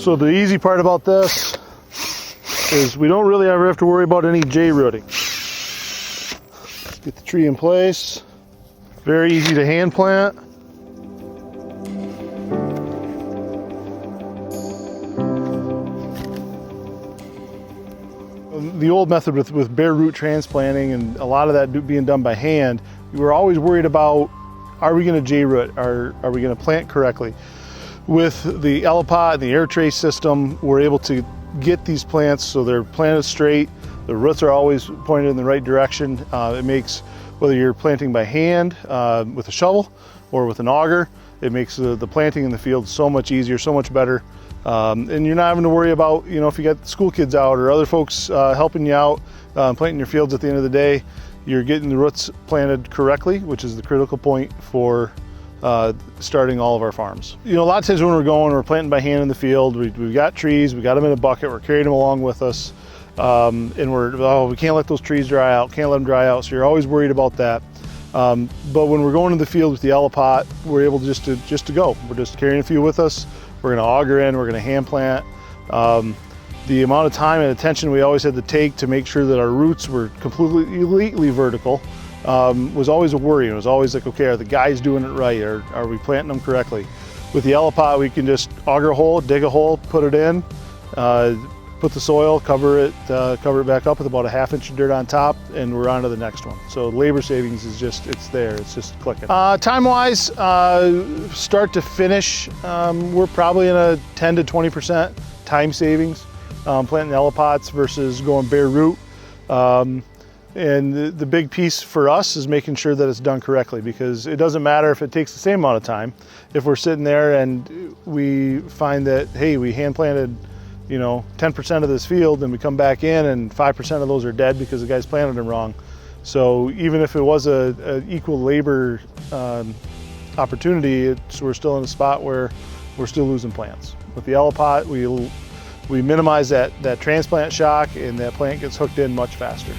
So the easy part about this is we don't really ever have to worry about any J-rooting. Get the tree in place. Very easy to hand plant. The old method with bare root transplanting and a lot of that being done by hand, we were always worried about, are we going to J-root? Are we going to plant correctly? With the Ellepot and the air tray system, we're able to get these plants so they're planted straight. The roots are always pointed in the right direction. It makes, whether you're planting by hand with a shovel or with an auger, it makes the planting in the field so much easier, so much better. And you're not having to worry about, you know, if you got school kids out or other folks helping you out planting your fields. At the end of the day, you're getting the roots planted correctly, which is the critical point for starting all of our farms. You know, a lot of times when we're planting by hand in the field, we've got trees, we got them in a bucket, we're carrying them along with us, and we can't let those trees dry out, can't let them dry out, so you're always worried about that. But when we're going to the field with the Ellepot, we're able just to go. We're just carrying a few with us. We're gonna auger in, we're gonna hand plant. The amount of time and attention we always had to take to make sure that our roots were completely vertical was always a worry. It was always like, okay, are the guys doing it right? Are we planting them correctly? With the Ellepot, we can just auger a hole, dig a hole, put it in, put the soil, cover it back up with about a ½ inch of dirt on top, and we're on to the next one. So labor savings is just, it's there, it's just clicking. Time-wise, start to finish, we're probably in a 10 to 20% time savings planting Ellepots versus going bare root. And the big piece for us is making sure that it's done correctly, because it doesn't matter if it takes the same amount of time. If we're sitting there and we find that, hey, we hand planted, you know, 10% of this field, and we come back in and 5% of those are dead because the guys planted them wrong. So even if it was a equal labor opportunity, we're still in a spot where we're still losing plants. With the Ellepot, we minimize that transplant shock, and that plant gets hooked in much faster.